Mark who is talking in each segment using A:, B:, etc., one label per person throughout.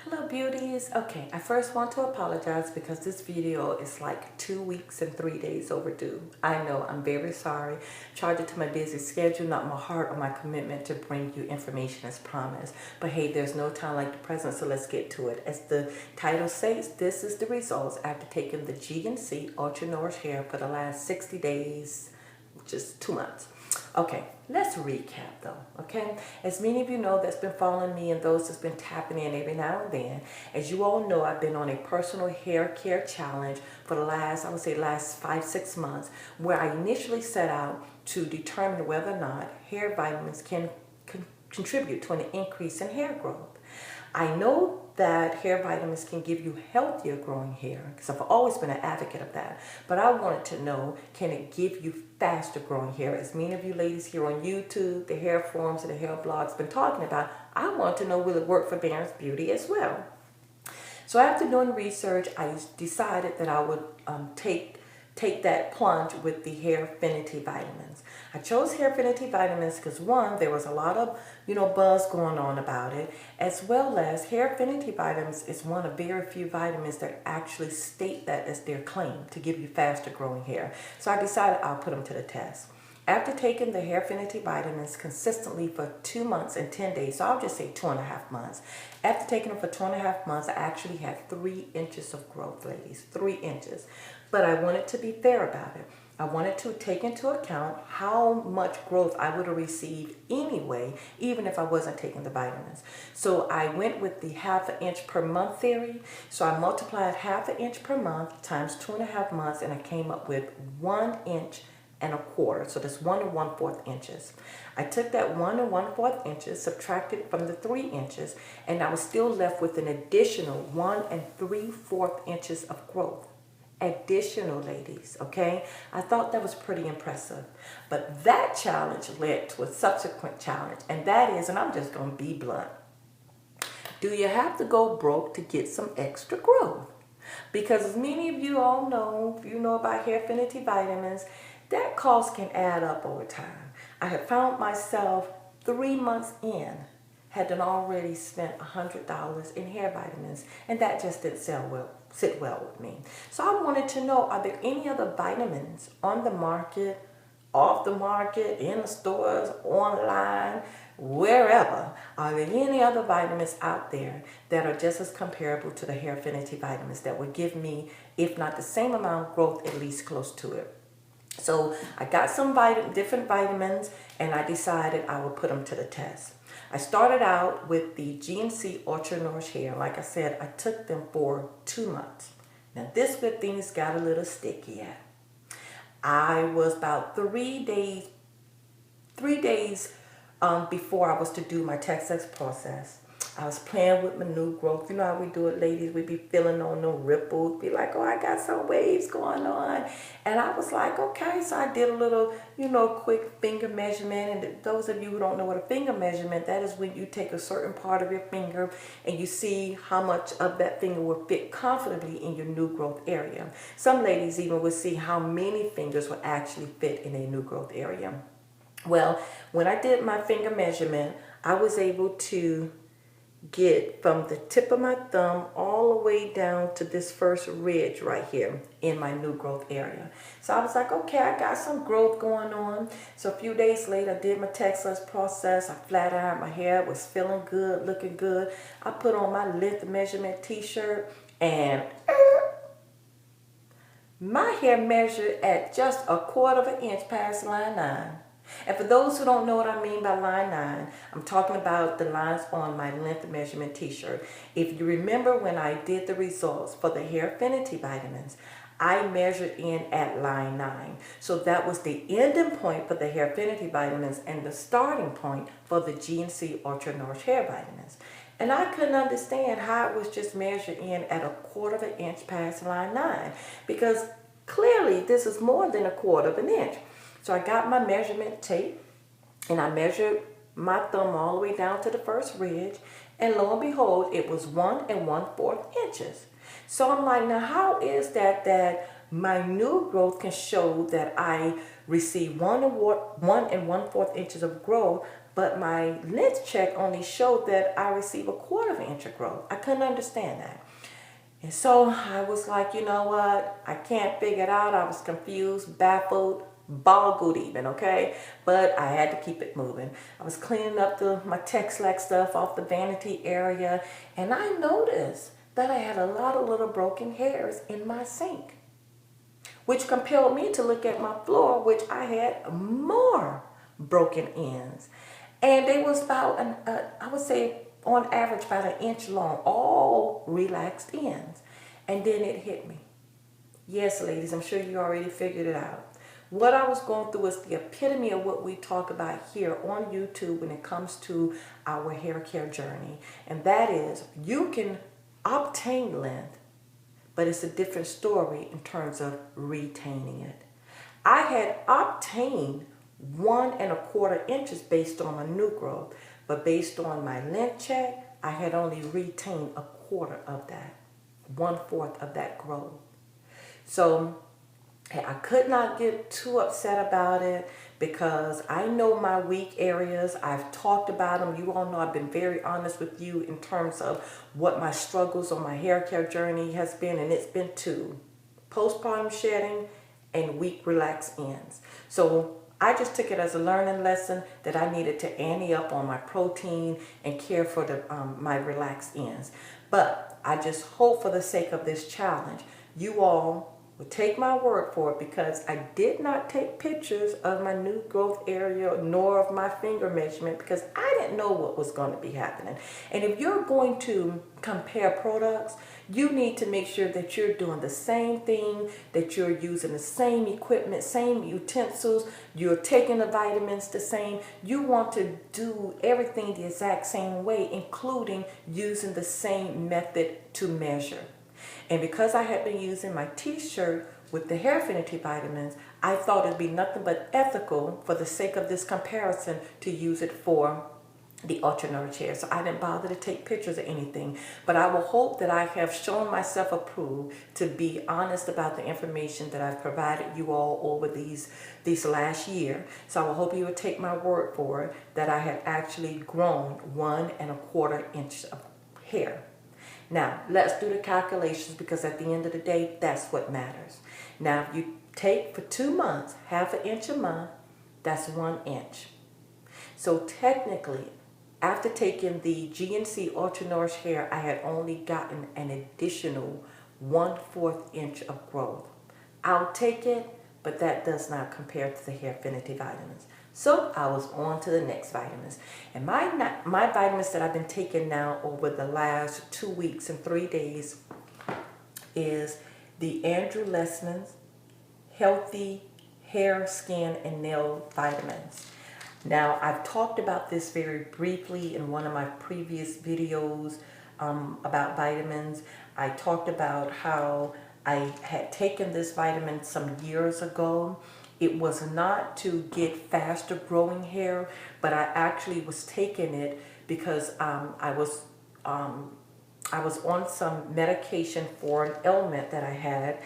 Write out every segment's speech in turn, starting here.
A: Hello beauties. Okay, I first want to apologize because this video is like 2 weeks and 3 days overdue. I know, I'm very sorry. Charge it to my busy schedule, not my heart or my commitment to bring you information as promised. But hey, there's no time like the present, so let's get to it. As the title says, this is the results after taking the GNC Ultra Nourish Hair for the last 60 days, which is 2 months. Okay, let's recap though, okay? As many of you know that's been following me and those that's been tapping in every now and then, as you all know, I've been on a personal hair care challenge for the last, I would say last 5-6 months, where I initially set out to determine whether or not hair vitamins can contribute to an increase in hair growth. I know that hair vitamins can give you healthier growing hair because I've always been an advocate of that. But I wanted to know, can it give you faster growing hair? As many of you ladies here on YouTube, the hair forums and the hair blogs been talking about, I want to know, will it work for Barron's Beauty as well? So after doing research, I decided that I would take that plunge with the Hairfinity Vitamins. I chose Hairfinity Vitamins because one, there was a lot of buzz going on about it, as well as Hairfinity Vitamins is one of very few vitamins that actually state that as their claim to give you faster growing hair. So I decided I'll put them to the test. After taking the Hairfinity Vitamins consistently for 2 months and 10 days, so I'll just say 2.5 months. After taking them for 2.5 months, I actually had 3 inches of growth, ladies, 3 inches. But I wanted to be fair about it. I wanted to take into account how much growth I would have received anyway, even if I wasn't taking the vitamins. So I went with the 1/2 inch per month theory. So I multiplied 1/2 inch per month times 2.5 months, and I came up with 1 1/4 inches. So that's 1 1/4 inches. I took that 1 1/4 inches, subtracted from the 3 inches, and I was still left with an additional 1 3/4 inches of growth. Additional, ladies, okay? I thought that was pretty impressive. But that challenge led to a subsequent challenge, and that is, and I'm just going to be blunt, do you have to go broke to get some extra growth? Because as many of you all know, if you know about Hairfinity Vitamins, that cost can add up over time. I had found myself 3 months in, had already spent $100 in hair vitamins, and that just didn't sit well with me. So I wanted to know, are there any other vitamins on the market, off the market, in the stores, online, wherever? Are there any other vitamins out there that are just as comparable to the Hairfinity Vitamins that would give me, if not the same amount of growth, at least close to it? So I got some different vitamins, and I decided I would put them to the test. I started out with the GNC Ultra Nourish Hair. Like I said, I took them for 2 months. Now this is where things got a little sticky at. I was about 3 days before I was to do my Texas process. I was playing with my new growth. You know how we do it, ladies? We be feeling on the ripples, be like, oh, I got some waves going on. And I was like, okay. So I did a little, quick finger measurement. And those of you who don't know what a finger measurement, that is when you take a certain part of your finger and you see how much of that finger will fit comfortably in your new growth area. Some ladies even will see how many fingers will actually fit in a new growth area. Well, when I did my finger measurement, I was able to get from the tip of my thumb all the way down to this first ridge right here in my new growth area. So I was like, okay, I got some growth going on. So a few days later, I did my Texas process. I flat ironed my hair, was feeling good, looking good. I put on my length measurement t-shirt, and my hair measured at just 1/4 inch past line 9. And for those who don't know what I mean by line 9, I'm talking about the lines on my length measurement t-shirt. If you remember when I did the results for the Hairfinity Vitamins, I measured in at line 9. So that was the ending point for the Hairfinity Vitamins and the starting point for the GNC Ultra Nourish Hair Vitamins. And I couldn't understand how it was just measured in at 1/4 inch past line 9, because clearly this is more than 1/4 inch. So I got my measurement tape, and I measured my thumb all the way down to the first ridge, and lo and behold, it was 1 1/4 inches. So I'm like, now how is that my new growth can show that I received 1 1/4 inches of growth, but my length check only showed that I received 1/4 inch of growth. I couldn't understand that. And so I was like, you know what? I can't figure it out. I was confused, baffled, boggled even, okay? But I had to keep it moving. I was cleaning up my Tex-Lax stuff off the vanity area, and I noticed that I had a lot of little broken hairs in my sink, which compelled me to look at my floor, which I had more broken ends. And they was about, I would say, on average, about 1 inch long, all relaxed ends. And then it hit me. Yes, ladies, I'm sure you already figured it out. What I was going through is the epitome of what we talk about here on YouTube when it comes to our hair care journey. And that is, you can obtain length, but it's a different story in terms of retaining it. I had obtained 1¼ inches based on my new growth, but based on my length check, I had only retained 1/4 of that, 1/4 of that growth. So I could not get too upset about it because I know my weak areas. I've talked about them. You all know I've been very honest with you in terms of what my struggles on my hair care journey has been, and it's been 2: postpartum shedding and weak relaxed ends. So I just took it as a learning lesson that I needed to ante up on my protein and care for my relaxed ends. But I just hope for the sake of this challenge, you all will take my word for it, because I did not take pictures of my new growth area nor of my finger measurement because I didn't know what was going to be happening. And if you're going to compare products, you need to make sure that you're doing the same thing, that you're using the same equipment, same utensils, you're taking the vitamins the same. You want to do everything the exact same way, including using the same method to measure. And because I had been using my t-shirt with the Hairfinity Vitamins, I thought it'd be nothing but ethical, for the sake of this comparison, to use it for the Ultra Nourish hair. So I didn't bother to take pictures or anything. But I will hope that I have shown myself approved to be honest about the information that I've provided you all over these last year. So I will hope you will take my word for it that I have actually grown 1¼ inch of hair. Now, let's do the calculations, because at the end of the day, that's what matters. Now, if you take for 2 months, 1/2 inch a month, that's 1 inch. So technically, after taking the GNC Ultra Nourish hair, I had only gotten an additional 1/4 inch of growth. I'll take it, but that does not compare to the Hairfinity Vitamins. So I was on to the next vitamins. And my vitamins that I've been taking now over the last 2 weeks and 3 days is the Lessman's Healthy Hair, Skin, and Nail Vitamins. Now, I've talked about this very briefly in one of my previous videos about vitamins. I talked about how I had taken this vitamin some years ago. It was not to get faster growing hair, but I actually was taking it because I was on some medication for an ailment that I had,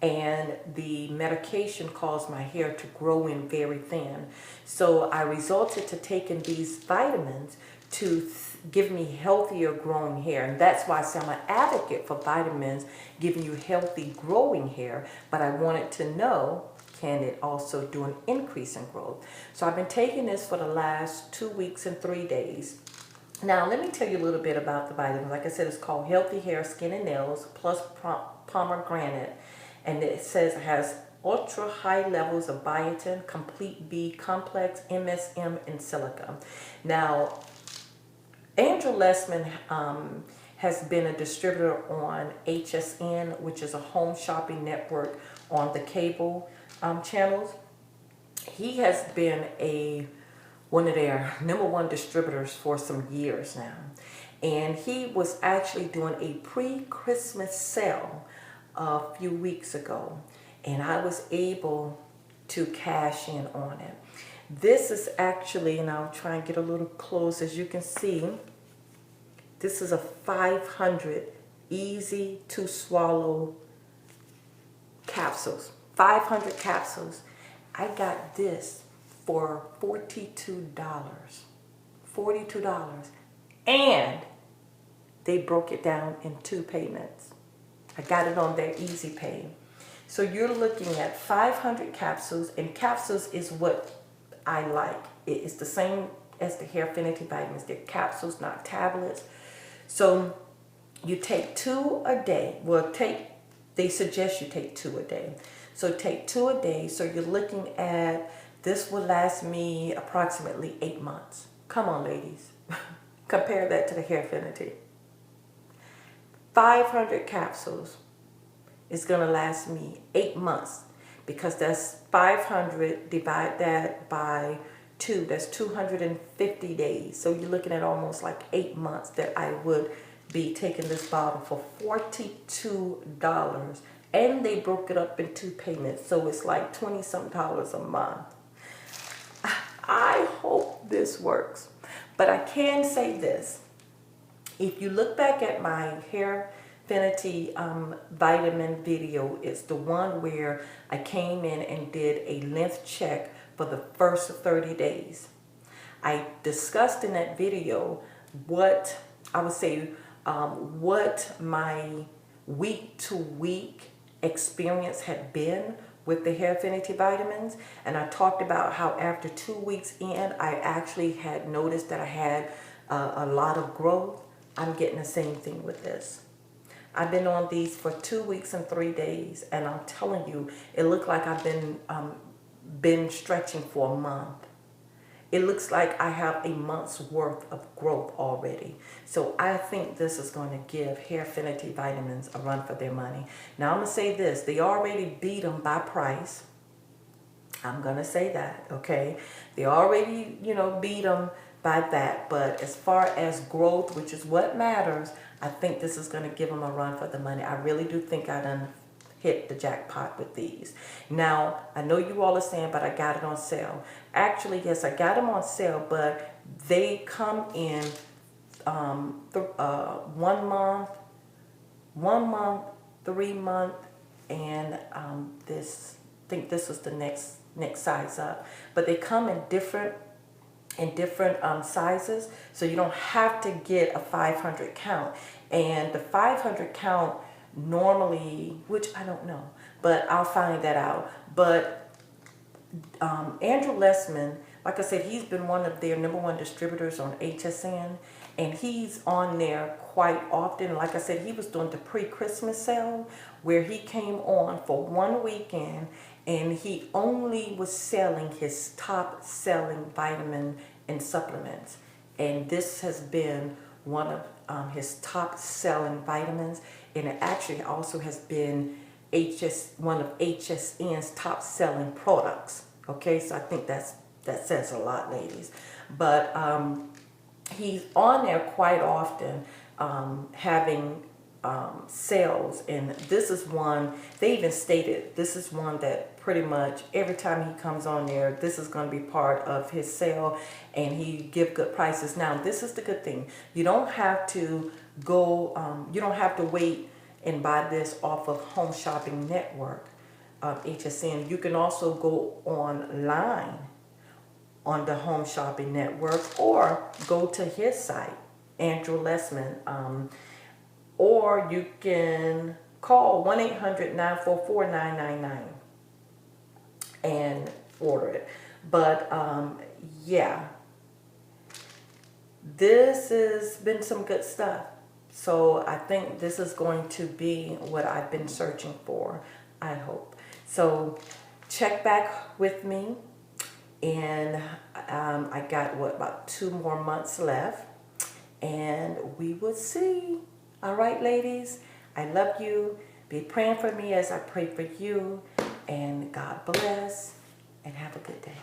A: and the medication caused my hair to grow in very thin. So I resorted to taking these vitamins to give me healthier growing hair. And that's why I say I'm an advocate for vitamins giving you healthy growing hair, but I wanted to know, can it also do an increase in growth? So I've been taking this for the last 2 weeks and 3 days. Now, let me tell you a little bit about the vitamins. Like I said, it's called Healthy Hair, Skin, and Nails, plus pomegranate. And it says it has ultra high levels of biotin, complete B complex, MSM, and silica. Now, Lessman has been a distributor on HSN, which is a home shopping network on the cable channels. He has been one of their #1 distributors for some years now. And he was actually doing a pre-Christmas sale a few weeks ago, and I was able to cash in on it. This is actually, and I'll try and get a little close, as you can see, this is a 500 easy to swallow capsules. 500 capsules. I got this for $42. $42. And they broke it down in 2 payments. I got it on their Easy Pay. So you're looking at 500 capsules, and capsules is what I like. It's the same as the Hairfinity Vitamins. They're capsules, not tablets. So you take 2 a day. Well, they suggest you take 2 a day. So take 2 a day. So you're looking at, this will last me approximately 8 months. Come on, ladies. Compare that to the Hairfinity. 500 capsules is going to last me 8 months, because that's 500, divide that by 2, that's 250 days. So you're looking at almost like 8 months that I would be taking this bottle for $42. And they broke it up in 2 payments, so it's like 20-something a month. I hope this works. But I can say this. If you look back at my Hairfinity vitamin video, it's the one where I came in and did a length check for the first 30 days. I discussed in that video what I would say, what my week-to-week experience had been with the Hairfinity Vitamins. And I talked about how after 2 weeks in, I actually had noticed that I had a lot of growth. I'm getting the same thing with this. I've been on these for 2 weeks and 3 days, and I'm telling you, it looked like I've been stretching for a month. It looks like I have a month's worth of growth already. So I think this is going to give Hairfinity Vitamins a run for their money. Now I'm going to say this. They already beat them by price. I'm going to say that, okay? They already, beat them by that. But as far as growth, which is what matters, I think this is going to give them a run for the money. I really do think I done hit the jackpot with these. Now, I know you all are saying, but I got it on sale. Actually, yes, I got them on sale, but they come in 1 month, 3 month, and I think this was the next size up. But they come in different sizes, so you don't have to get a 500 count. And the 500 count normally, which I don't know, but I'll find that out. But Andrew Lessman, like I said, he's been one of their #1 distributors on HSN, and he's on there quite often. Like I said, he was doing the pre-Christmas sale where he came on for 1 weekend, and he only was selling his top selling vitamin and supplements. And this has been one of his top selling vitamins, and it actually also has been one of HSN's top selling products. Okay, so I think that says a lot, ladies. But he's on there quite often, having sales, and this is one, they even stated this is one that pretty much every time he comes on there, this is going to be part of his sale, and he give good prices. Now, this is the good thing. You don't have to go, you don't have to wait and buy this off of Home Shopping Network of HSN. You can also go online on the Home Shopping Network, or go to his site, Andrew Lessman, or you can call 1-800-944-999 and order it. But yeah, this has been some good stuff. So I think this is going to be what I've been searching for, I hope. So check back with me, and I got about 2 more months left, and we will see. All right, ladies, I love you. Be praying for me as I pray for you, and God bless, and have a good day.